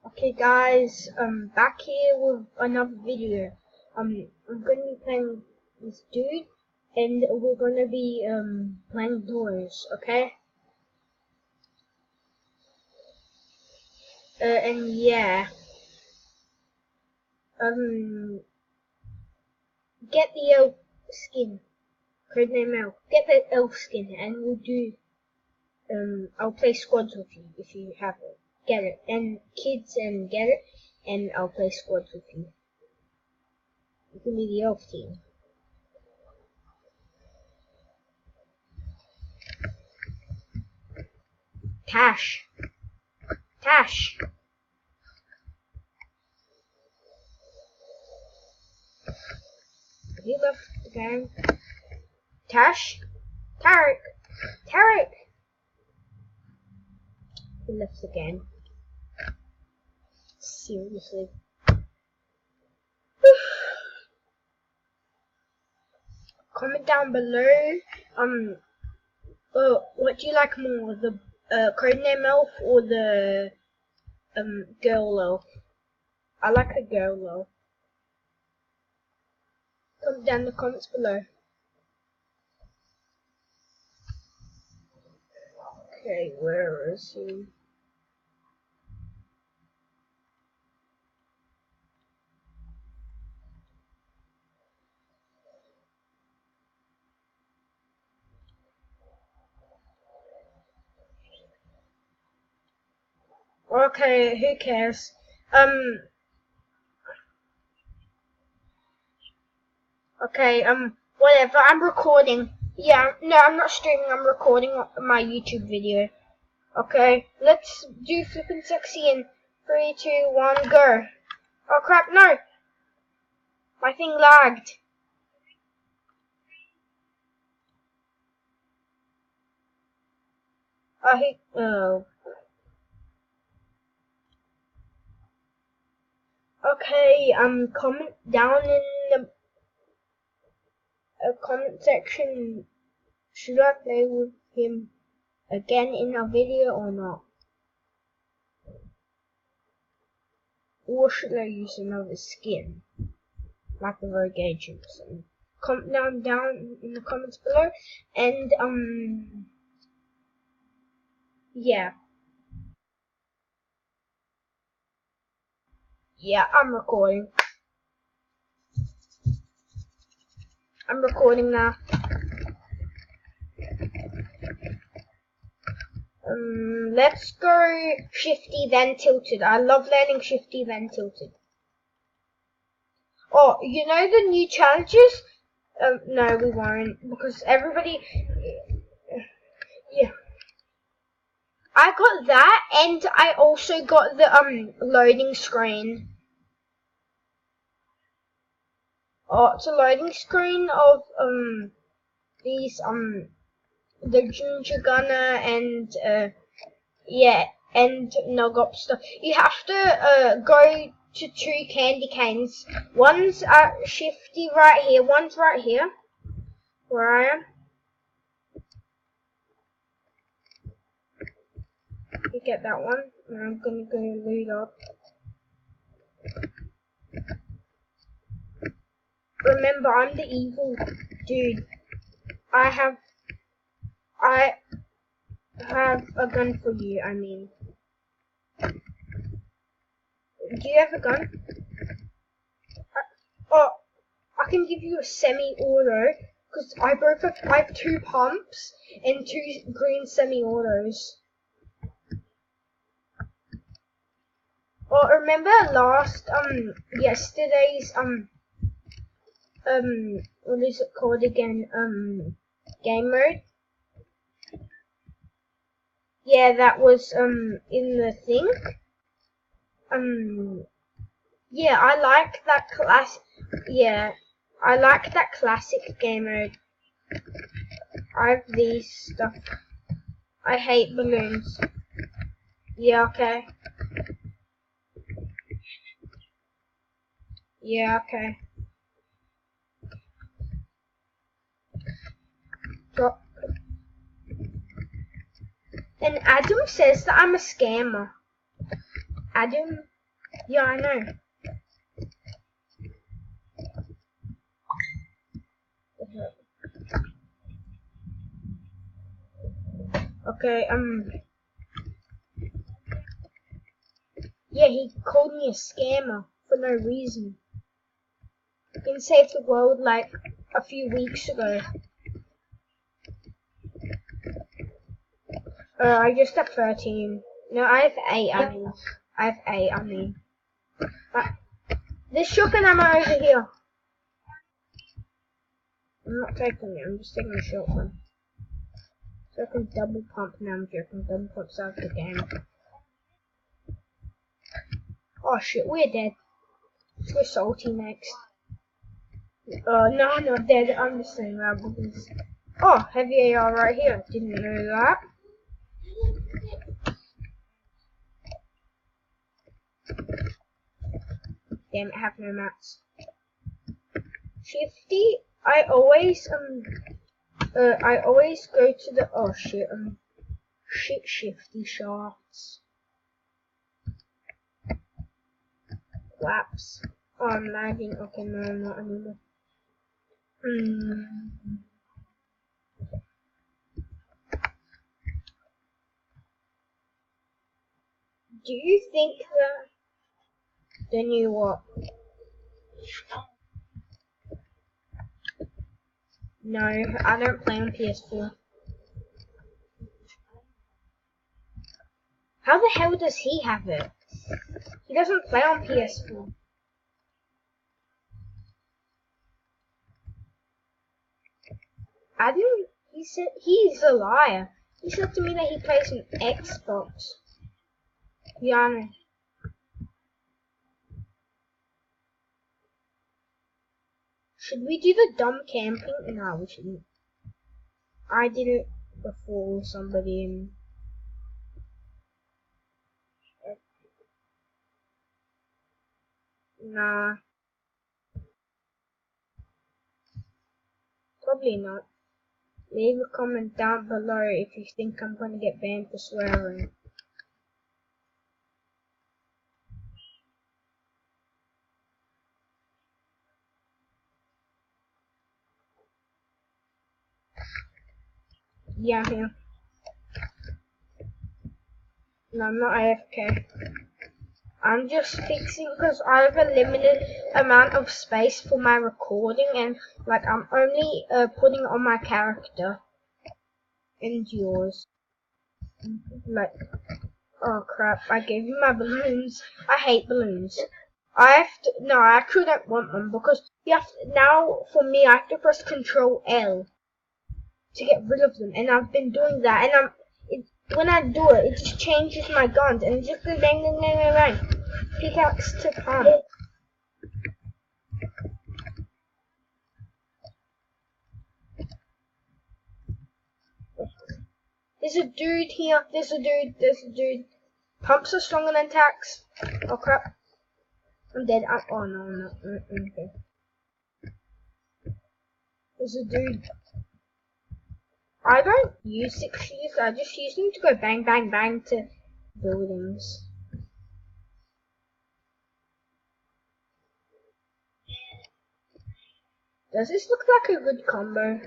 Okay guys, back here with another video. I'm gonna be playing this dude and we're gonna be playing doors, okay? And yeah. Get the elf skin. Codename elf. Get the elf skin and we'll do I'll play squads with you if you have it. Get it. And kids and get it and I'll play squads with you. You can be the elf team. Tash. Tash. He left the game. Tash? Tarek! Tarek! He left the game. Seriously. Comment down below. What do you like more? The codename elf or the girl elf? I like the girl elf. Comment down in the comments below. Okay, where is he? Okay, who cares? Okay, whatever, I'm recording. Yeah, no, I'm not streaming, I'm recording my YouTube video. Okay, let's do flippin' sexy in 3, 2, 1, go. Oh crap, no! My thing lagged. Oh. Okay, comment down in the comment section. Should I play with him again in a video or not? Or should I use another skin? Like the rogue agent. So comment down in the comments below. And, yeah. Yeah, I'm recording. I'm recording now. Let's go shifty then tilted. I love learning shifty then tilted. Oh, you know the new challenges? No, we won't because everybody. Yeah, I got that, and I also got the loading screen. Oh, it's a loading screen of these the Ginger Gunner and yeah, and Nuggup stuff. You have to go to 2 candy canes. One's at Shifty right here. One's right here, where I am. You get that one, and I'm gonna go loot up. Remember, I'm the evil dude. I have a gun for you. I mean, do you have a gun? I can give you a semi-auto because I have 2 pumps and 2 green semi-autos. Oh, remember yesterday's what is it called again? Game mode. Yeah, that was in the thing. Yeah, I like that class. Yeah, I like that classic game mode. I have these stuff. I hate balloons. Yeah, okay. Yeah, okay. Drop. And Adam says that I'm a scammer. Adam Yeah, I know. Okay, yeah, he called me a scammer for no reason. He saved the world like a few weeks ago. I just have 13. No, I have 8, I have 8, There's shotgun ammo over here. I'm not taking it, I'm just taking a shotgun. So I can double pump now, I'm joking, double pump out the game. Oh shit, we're dead. We're salty next. No, I'm not dead, I'm just saying that because... Oh, heavy AR right here, didn't know that. Damn it, I have no mats. Shifty, I always go to the, oh shit, shifty shafts. Flaps. Oh, I'm lagging, okay, no, not anymore. Do you think that the new what? No, I don't play on PS4. How the hell does he have it? He doesn't play on PS4. I didn't. He said he's a liar. He said to me that he plays on Xbox. Yeah, I know. Should we do the dumb camping? No, we shouldn't. I did it before somebody in. Nah, probably not. Leave a comment down below if you think I'm gonna get banned for swearing. Yeah, I'm here. No, I'm not AFK. I'm just fixing because I have a limited amount of space for my recording and like I'm only putting on my character and yours. Like, oh crap, I gave you my balloons. I hate balloons. No, I actually don't want them because you have to, now for me I have to press Control L to get rid of them and I've been doing that and when I do it, it just changes my guns and it just goes bang bang bang bang bang. Pickaxe to pump. There's a dude here. There's a dude. Pumps are stronger than attacks. Oh crap. I'm dead. Oh no, I'm not. Okay. There's a dude. I don't use 6 I just use them to go bang bang bang to buildings. Does this look like a good combo?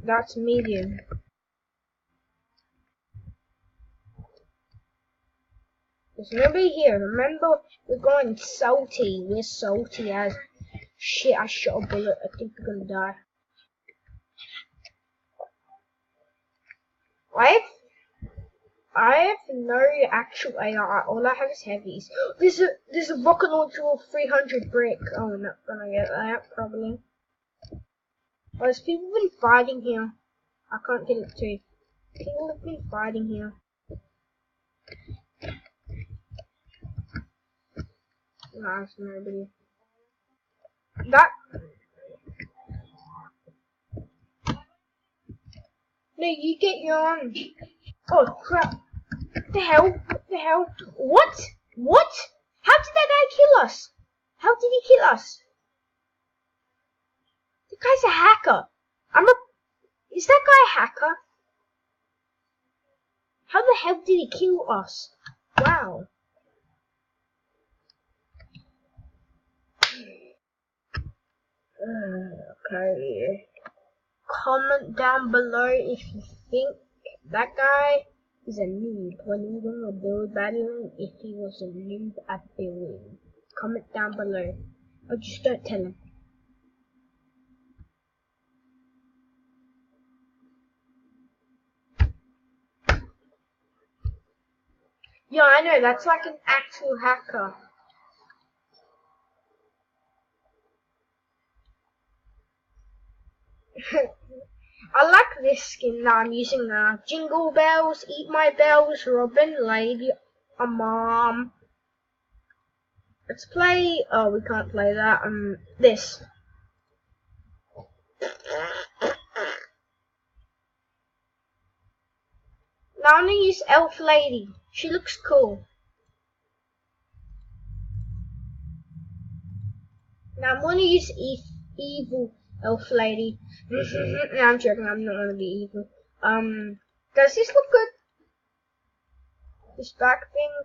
That's medium. There's nobody here. Remember, we're going salty. We're salty as shit. I shot a bullet. I think we're gonna die. I have no actual AR. All I have is heavies. There's a rocket launcher with 300 brick. Oh, I'm not gonna get that probably. Oh, there's people been fighting here. I can't get it too. People have been fighting here. Nah, it's nobody. No, you get your own. Oh crap. What the hell? What the hell? What? What? How did that guy kill us? How did he kill us? The guy's a hacker. Is that guy a hacker? How the hell did he kill us? Wow. Okay. Comment down below if you think that guy is a noob when he's on a build battle, if he was a noob at building. Comment down below. Or just don't tell him. Yeah, I know, that's like an actual hacker. I like this skin that I'm using now. Jingle bells, eat my bells, Robin, lady, a mom. Let's play, oh, we can't play that, this. Now I'm gonna use Elf Lady. She looks cool. Now I'm gonna use Evil Elf Lady. No, I'm joking, I'm not gonna be evil. Does this look good? This back thing?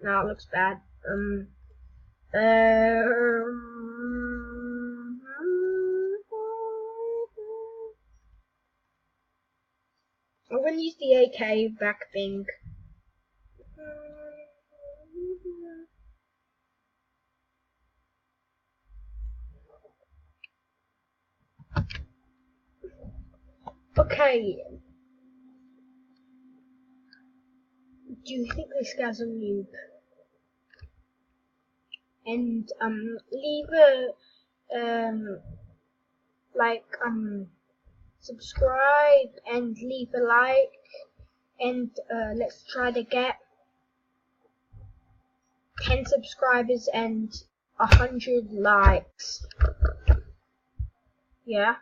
No, it looks bad. I'm gonna use the AK back thing. Okay. Do you think this guy's a noob? And leave a subscribe and leave a like, and let's try to get 10 subscribers and 100 likes. Yeah.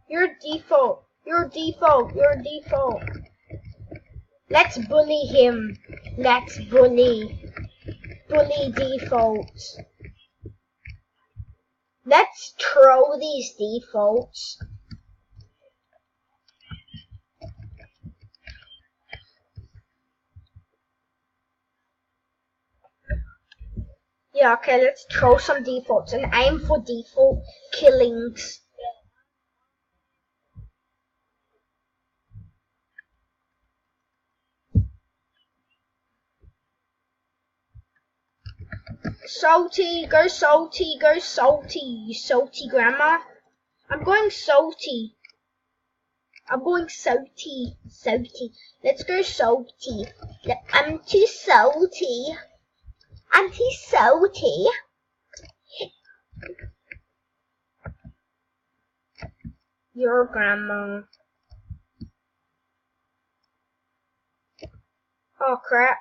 You're default. You're default. You're default. Let's bully him. Let's bully. Bully defaults. Let's troll these defaults. Yeah, okay, let's troll some defaults and aim for default killings. Salty, go salty, go salty, you salty grandma. I'm going salty. I'm going salty, salty. Let's go salty. I'm too salty. I'm too salty. Your grandma. Oh crap.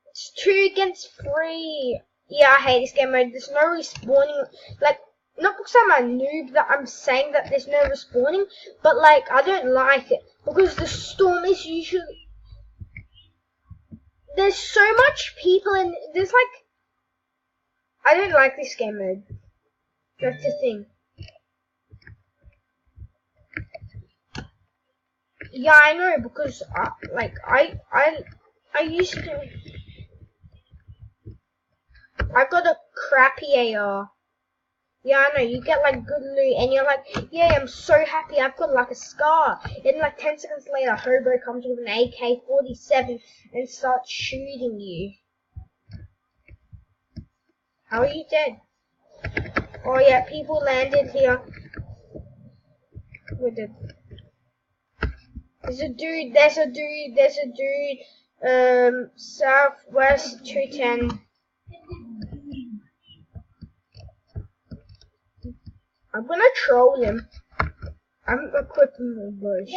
It's 2 against 3. Yeah, I hate this game mode. There's no respawning. Like, not because I'm a noob that I'm saying that there's no respawning, but like, I don't like it. Because the storm is usually... There's so much people and there's like... I don't like this game mode. That's the thing. Yeah, I know, because I used to... I got a crappy AR. Yeah, I know, you get like good loot and you're like, yeah, I'm so happy, I've got like a scar. And like 10 seconds later, Hobo comes with an AK-47 and starts shooting you. How are you dead? Oh yeah, people landed here. With it. There's a dude, there's a dude, there's a dude. Southwest 210. I'm gonna troll him. I'm equipping the bush.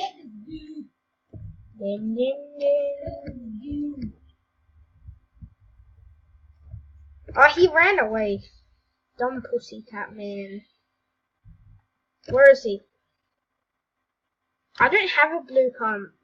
Oh, he ran away. Dumb pussycat man. Where is he? I don't have a blue pump.